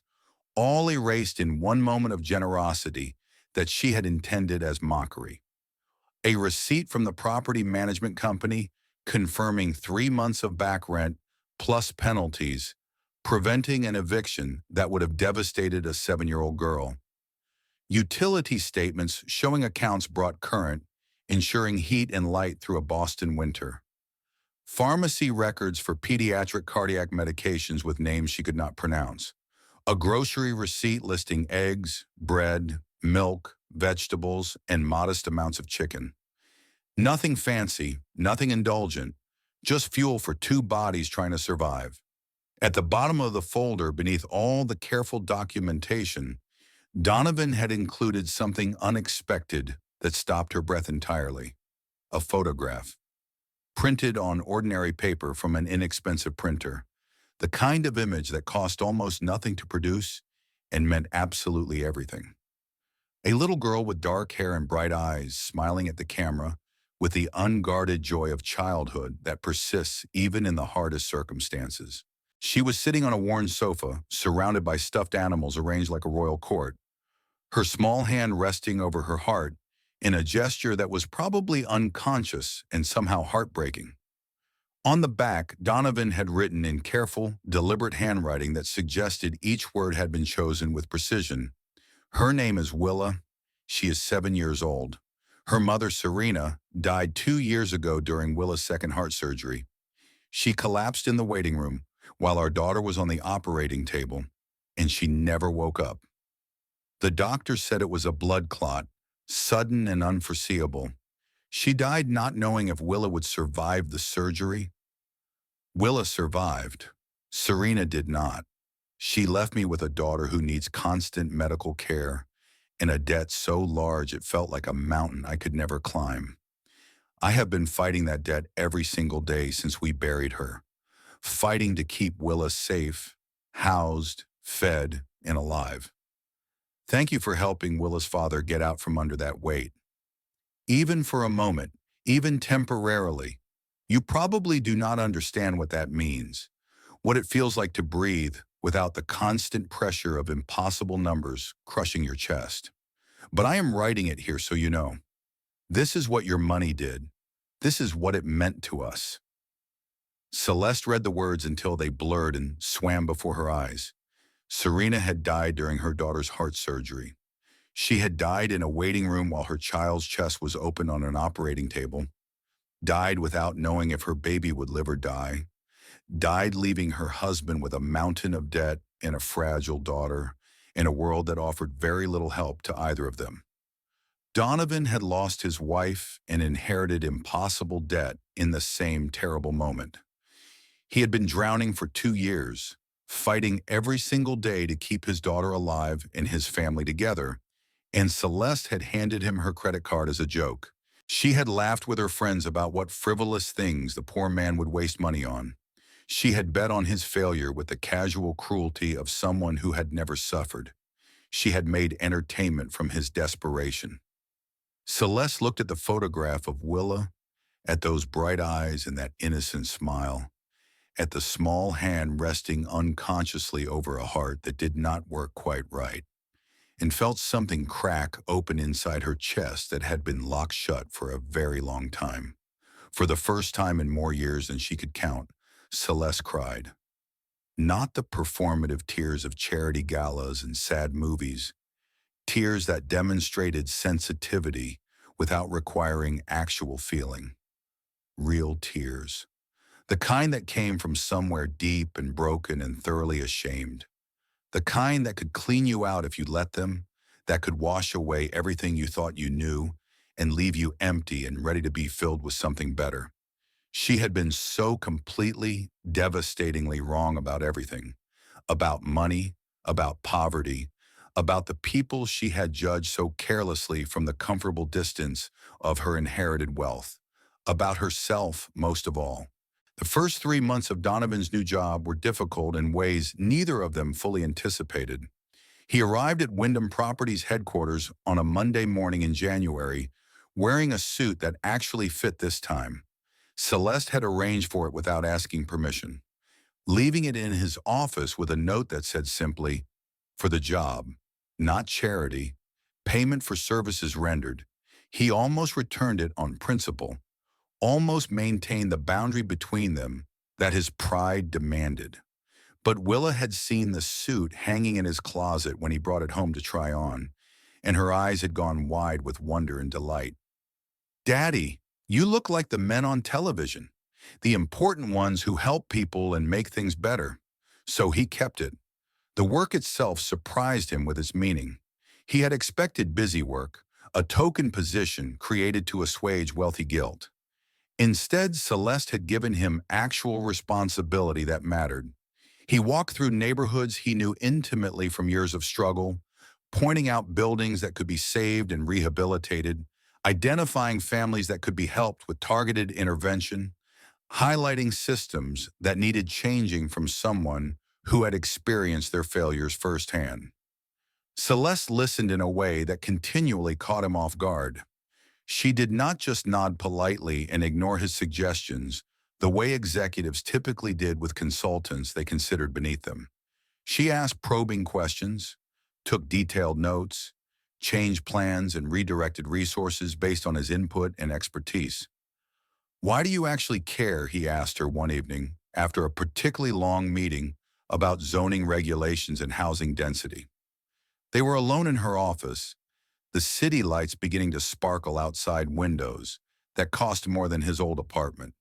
Speaker 1: all erased in one moment of generosity that she had intended as mockery. A receipt from the property management company confirming 3 months of back rent plus penalties, preventing an eviction that would have devastated a 7-year-old girl. Utility statements showing accounts brought current, ensuring heat and light through a Boston winter. Pharmacy records for pediatric cardiac medications with names she could not pronounce. A grocery receipt listing eggs, bread, milk, vegetables, and modest amounts of chicken. Nothing fancy, nothing indulgent, just fuel for 2 bodies trying to survive. At the bottom of the folder, beneath all the careful documentation, Donovan had included something unexpected that stopped her breath entirely. A photograph. Printed on ordinary paper from an inexpensive printer. The kind of image that cost almost nothing to produce and meant absolutely everything. A little girl with dark hair and bright eyes smiling at the camera with the unguarded joy of childhood that persists even in the hardest circumstances. She was sitting on a worn sofa, surrounded by stuffed animals arranged like a royal court, her small hand resting over her heart in a gesture that was probably unconscious and somehow heartbreaking. On the back, Donovan had written in careful, deliberate handwriting that suggested each word had been chosen with precision. Her name is Willa. She is 7 years old. Her mother, Serena, died 2 years ago during Willa's second heart surgery. She collapsed in the waiting room while our daughter was on the operating table. and she never woke up. The doctor said it was a blood clot, sudden and unforeseeable. She died not knowing if Willa would survive the surgery. Willa survived. Serena did not. She left me with a daughter who needs constant medical care and a debt so large it felt like a mountain I could never climb. I have been fighting that debt every single day since we buried her, fighting to keep Willa safe, housed, fed, and alive. Thank you for helping Willa's father get out from under that weight. Even for a moment, even temporarily, you probably do not understand what that means, what it feels like to breathe without the constant pressure of impossible numbers crushing your chest. But I am writing it here so you know. This is what your money did. This is what it meant to us. Celeste read the words until they blurred and swam before her eyes. Serena had died during her daughter's heart surgery. She had died in a waiting room while her child's chest was open on an operating table, died without knowing if her baby would live or die, died leaving her husband with a mountain of debt and a fragile daughter in a world that offered very little help to either of them. Donovan had lost his wife and inherited impossible debt in the same terrible moment. He had been drowning for 2 years, fighting every single day to keep his daughter alive and his family together, and Celeste had handed him her credit card as a joke. She had laughed with her friends about what frivolous things the poor man would waste money on. She had bet on his failure with the casual cruelty of someone who had never suffered. She had made entertainment from his desperation. Celeste looked at the photograph of Willa, at those bright eyes and that innocent smile, at the small hand resting unconsciously over a heart that did not work quite right, and felt something crack open inside her chest that had been locked shut for a very long time. For the first time in more years than she could count, Celeste cried. Not the performative tears of charity galas and sad movies, tears that demonstrated sensitivity without requiring actual feeling. Real tears. The kind that came from somewhere deep and broken and thoroughly ashamed. The kind that could clean you out if you let them, that could wash away everything you thought you knew and leave you empty and ready to be filled with something better. She had been so completely, devastatingly wrong about everything. About money, about poverty, about the people she had judged so carelessly from the comfortable distance of her inherited wealth. About herself, most of all. The first 3 months of Donovan's new job were difficult in ways neither of them fully anticipated. He arrived at Wyndham Properties headquarters on a Monday morning in January, wearing a suit that actually fit this time. Celeste had arranged for it without asking permission, leaving it in his office with a note that said simply, "For the job, not charity, payment for services rendered." He almost returned it on principle, almost maintained the boundary between them that his pride demanded. But Willa had seen the suit hanging in his closet when he brought it home to try on, and her eyes had gone wide with wonder and delight. "Daddy, you look like the men on television, the important ones who help people and make things better." So he kept it. The work itself surprised him with its meaning. He had expected busy work, a token position created to assuage wealthy guilt. Instead, Celeste had given him actual responsibility that mattered. He walked through neighborhoods he knew intimately from years of struggle, pointing out buildings that could be saved and rehabilitated, identifying families that could be helped with targeted intervention, highlighting systems that needed changing from someone who had experienced their failures firsthand. Celeste listened in a way that continually caught him off guard. She did not just nod politely and ignore his suggestions the way executives typically did with consultants they considered beneath them. She asked probing questions, took detailed notes, changed plans, and redirected resources based on his input and expertise. "Why do you actually care?" he asked her one evening after a particularly long meeting about zoning regulations and housing density. They were alone in her office, the city lights beginning to sparkle outside windows that cost more than his old apartment.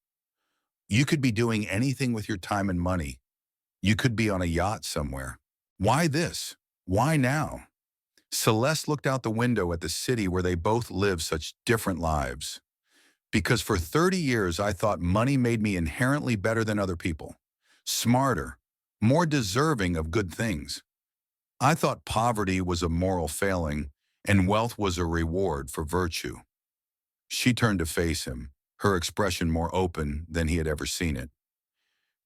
Speaker 1: "You could be doing anything with your time and money. You could be on a yacht somewhere. Why this? Why now? Celeste looked out the window at the city where they both live such different lives. Because for 30 years, I thought money made me inherently better than other people, smarter, more deserving of good things. I thought poverty was a moral failing and wealth was a reward for virtue. She turned to face him, her expression more open than he had ever seen it.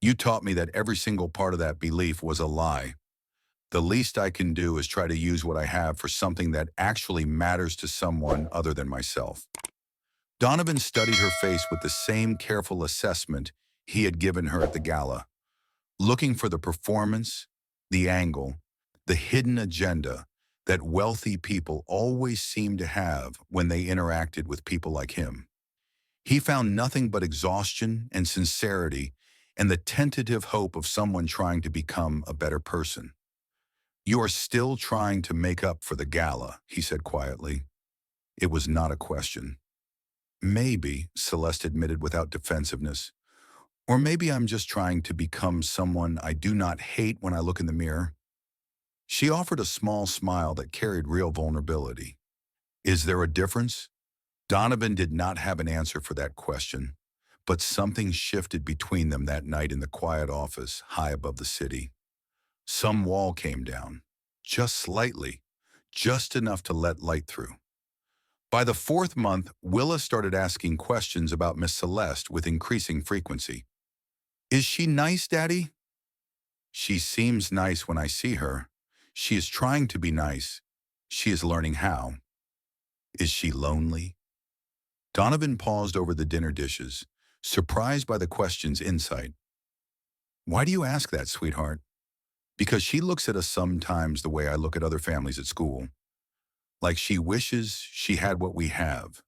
Speaker 1: You taught me that every single part of that belief was a lie. The least I can do is try to use what I have for something that actually matters to someone other than myself. Donovan studied her face with the same careful assessment he had given her at the gala, looking for the performance, the angle, the hidden agenda that wealthy people always seem to have when they interacted with people like him. He found nothing but exhaustion and sincerity and the tentative hope of someone trying to become a better person. You are still trying to make up for the gala, he said quietly. It was not a question. Maybe, Celeste admitted without defensiveness, or maybe I'm just trying to become someone I do not hate when I look in the mirror. She offered a small smile that carried real vulnerability. Is there a difference? Donovan did not have an answer for that question, but something shifted between them that night in the quiet office high above the city. Some wall came down, just slightly, just enough to let light through. By the fourth month, Willa started asking questions about Miss Celeste with increasing frequency. Is she nice, Daddy? She seems nice when I see her. She is trying to be nice. She is learning how. Is she lonely? Donovan paused over the dinner dishes, surprised by the question's insight. Why do you ask that, sweetheart? Because she looks at us sometimes the way I look at other families at school. Like she wishes she had what we have.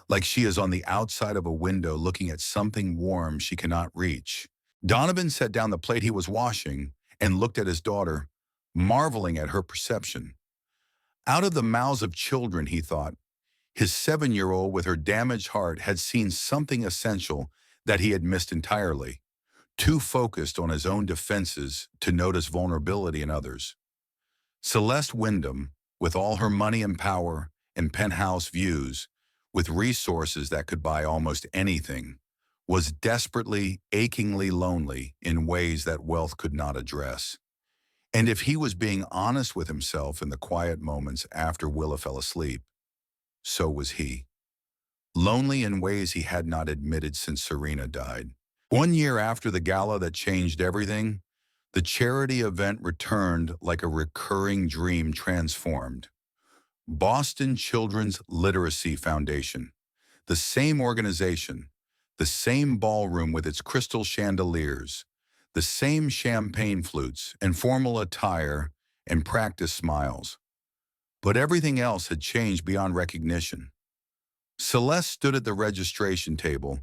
Speaker 1: Like she is on the outside of a window looking at something warm she cannot reach. Donovan set down the plate he was washing and looked at his daughter, marveling at her perception. Out of the mouths of children, he thought, his 7-year-old with her damaged heart had seen something essential that he had missed entirely, too focused on his own defenses to notice vulnerability in others. Celeste Wyndham, with all her money and power and penthouse views, with resources that could buy almost anything, was desperately, achingly lonely in ways that wealth could not address. And if he was being honest with himself in the quiet moments after Willa fell asleep, so was he. Lonely in ways he had not admitted since Serena died. 1 year after the gala that changed everything, the charity event returned like a recurring dream transformed. Boston Children's Literacy Foundation, the same organization, the same ballroom with its crystal chandeliers, the same champagne flutes and formal attire and practiced smiles. But everything else had changed beyond recognition. Celeste stood at the registration table,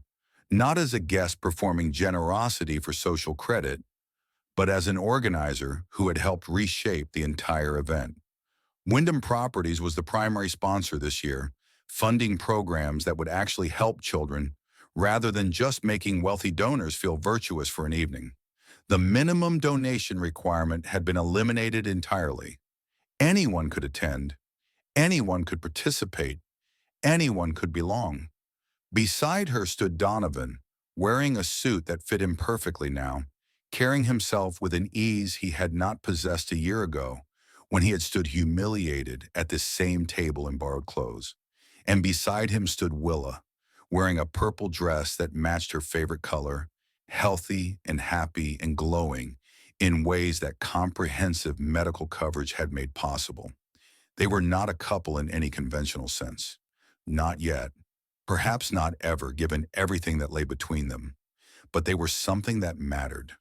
Speaker 1: not as a guest performing generosity for social credit, but as an organizer who had helped reshape the entire event. Wyndham Properties was the primary sponsor this year, funding programs that would actually help children rather than just making wealthy donors feel virtuous for an evening. The minimum donation requirement had been eliminated entirely. Anyone could attend, anyone could participate, anyone could belong. Beside her stood Donovan, wearing a suit that fit him perfectly now, carrying himself with an ease he had not possessed a year ago when he had stood humiliated at this same table in borrowed clothes. And beside him stood Willa, wearing a purple dress that matched her favorite color, healthy and happy and glowing in ways that comprehensive medical coverage had made possible. They were not a couple in any conventional sense. Not yet. Perhaps not ever, given everything that lay between them. But they were something that mattered,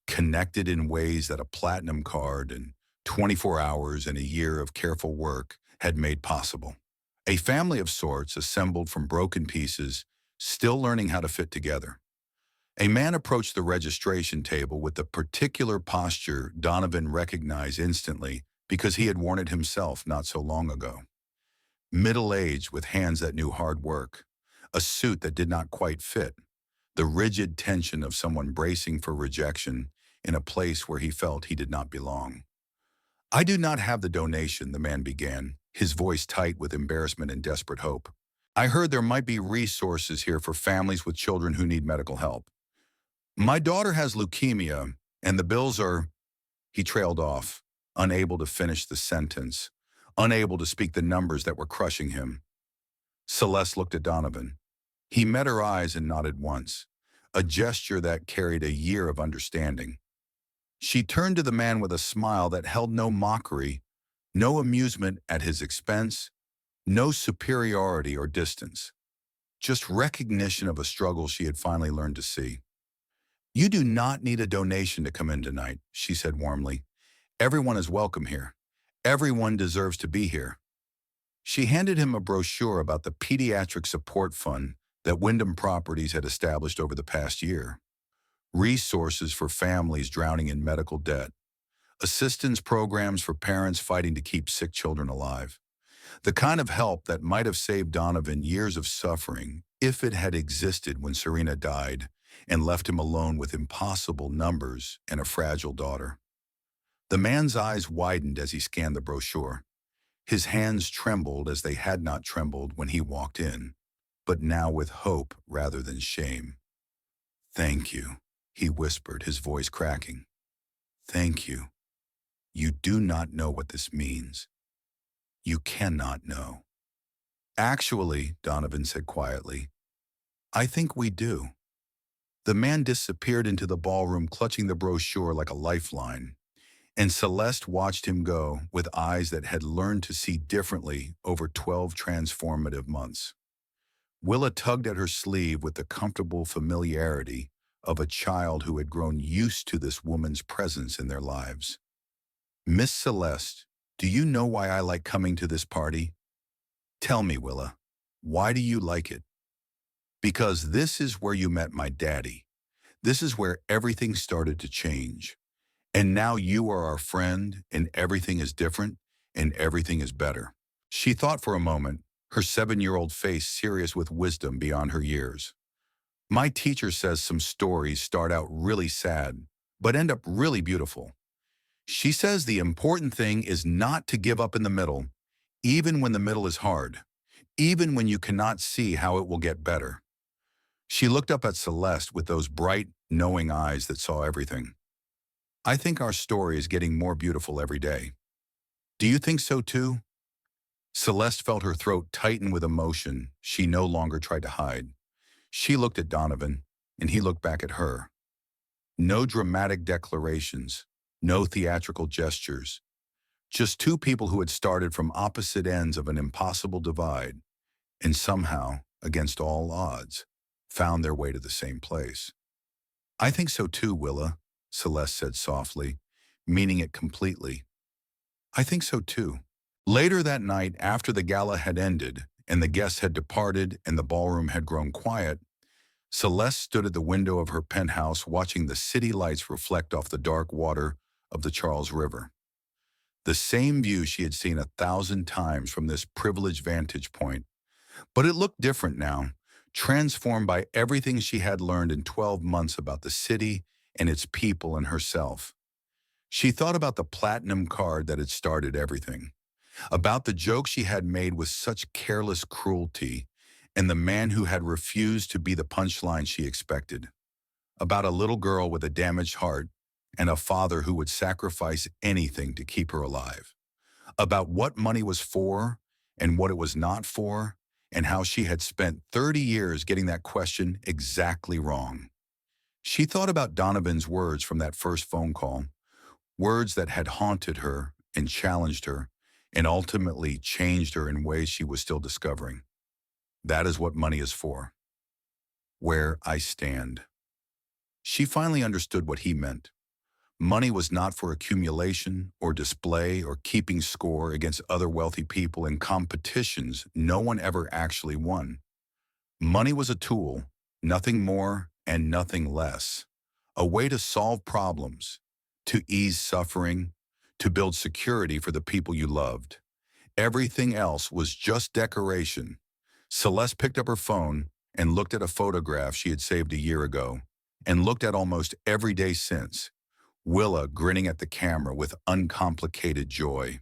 Speaker 1: connected in ways that a platinum card and 24 hours and a year of careful work had made possible. A family of sorts assembled from broken pieces, still learning how to fit together. A man approached the registration table with the particular posture Donovan recognized instantly because he had worn it himself not so long ago. Middle-aged with hands that knew hard work, a suit that did not quite fit, the rigid tension of someone bracing for rejection in a place where he felt he did not belong. I do not have the donation, the man began, his voice tight with embarrassment and desperate hope. I heard there might be resources here for families with children who need medical help. My daughter has leukemia, and the bills are... He trailed off, unable to finish the sentence, unable to speak the numbers that were crushing him. Celeste looked at Donovan. He met her eyes and nodded once, a gesture that carried a year of understanding. She turned to the man with a smile that held no mockery, no amusement at his expense, no superiority or distance, just recognition of a struggle she had finally learned to see. You do not need a donation to come in tonight, she said warmly. Everyone is welcome here. Everyone deserves to be here. She handed him a brochure about the pediatric support fund that Wyndham Properties had established over the past year. Resources for families drowning in medical debt. Assistance programs for parents fighting to keep sick children alive. The kind of help that might have saved Donovan years of suffering if it had existed when Serena died and left him alone with impossible numbers and a fragile daughter. The man's eyes widened as he scanned the brochure. His hands trembled as they had not trembled when he walked in, but now with hope rather than shame. Thank you, he whispered, his voice cracking. Thank you. You do not know what this means. You cannot know. Actually, Donovan said quietly, I think we do. The man disappeared into the ballroom, clutching the brochure like a lifeline, and Celeste watched him go with eyes that had learned to see differently over 12 transformative months. Willa tugged at her sleeve with the comfortable familiarity of a child who had grown used to this woman's presence in their lives. Miss Celeste, do you know why I like coming to this party? Tell me, Willa, why do you like it? Because this is where you met my daddy. This is where everything started to change. And now you are our friend, and everything is different, and everything is better. She thought for a moment, her 7-year-old face serious with wisdom beyond her years. My teacher says some stories start out really sad, but end up really beautiful. She says the important thing is not to give up in the middle, even when the middle is hard, even when you cannot see how it will get better. She looked up at Celeste with those bright, knowing eyes that saw everything. I think our story is getting more beautiful every day. Do you think so too? Celeste felt her throat tighten with emotion she no longer tried to hide. She looked at Donovan, and he looked back at her. No dramatic declarations, no theatrical gestures. Just two people who had started from opposite ends of an impossible divide, and somehow, against all odds, found their way to the same place. I think so too, Willa, Celeste said softly, meaning it completely. I think so too. Later that night, after the gala had ended and the guests had departed and the ballroom had grown quiet, Celeste stood at the window of her penthouse watching the city lights reflect off the dark water of the Charles River. The same view she had seen 1,000 times from this privileged vantage point, but it looked different now, transformed by everything she had learned in 12 months about the city and its people and herself. She thought about the platinum card that had started everything, about the joke she had made with such careless cruelty, and the man who had refused to be the punchline she expected, about a little girl with a damaged heart and a father who would sacrifice anything to keep her alive, about what money was for and what it was not for, and how she had spent 30 years getting that question exactly wrong. She thought about Donovan's words from that first phone call, words that had haunted her and challenged her and ultimately changed her in ways she was still discovering. That is what money is for. Where I stand. She finally understood what he meant. Money was not for accumulation or display or keeping score against other wealthy people in competitions no one ever actually won. Money was a tool, nothing more and nothing less. A way to solve problems, to ease suffering, to build security for the people you loved. Everything else was just decoration. Celeste picked up her phone and looked at a photograph she had saved a year ago, and looked at almost every day since. Willa grinning at the camera with uncomplicated joy.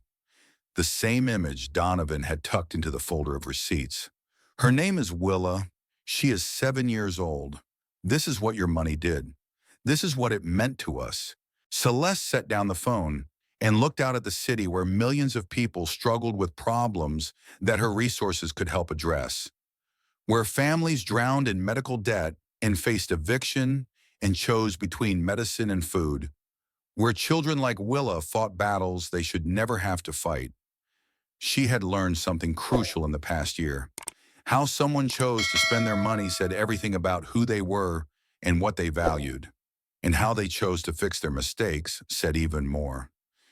Speaker 1: The same image Donovan had tucked into the folder of receipts. Her name is Willa. She is 7 years old. This is what your money did. This is what it meant to us. Celeste set down the phone and looked out at the city where millions of people struggled with problems that her resources could help address, where families drowned in medical debt and faced eviction and chose between medicine and food, where children like Willa fought battles they should never have to fight. She had learned something crucial in the past year. How someone chose to spend their money said everything about who they were and what they valued. And how they chose to fix their mistakes said even more.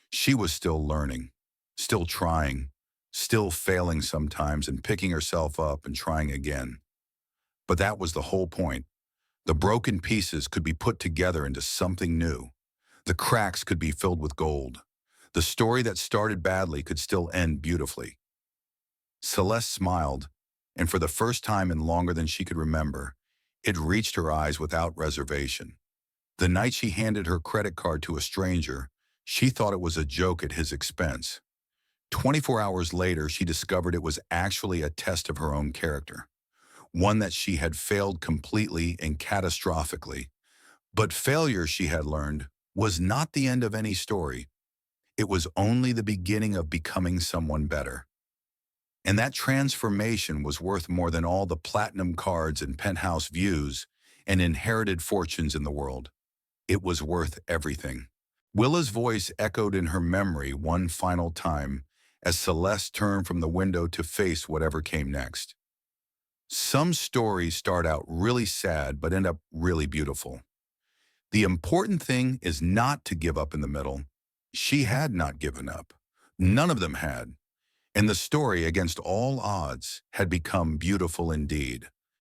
Speaker 1: She was still learning, still trying, still failing sometimes and picking herself up and trying again. But that was the whole point. The broken pieces could be put together into something new. The cracks could be filled with gold. The story that started badly could still end beautifully. Celeste smiled, and for the first time in longer than she could remember, it reached her eyes without reservation. The night she handed her credit card to a stranger, she thought it was a joke at his expense. 24 hours later, she discovered it was actually a test of her own character, one that she had failed completely and catastrophically. But failure, she had learned, was not the end of any story. It was only the beginning of becoming someone better. And that transformation was worth more than all the platinum cards and penthouse views and inherited fortunes in the world. It was worth everything. Willa's voice echoed in her memory one final time as Celeste turned from the window to face whatever came next. Some stories start out really sad but end up really beautiful. The important thing is not to give up in the middle. She had not given up. None of them had. And the story, against all odds, had become beautiful indeed.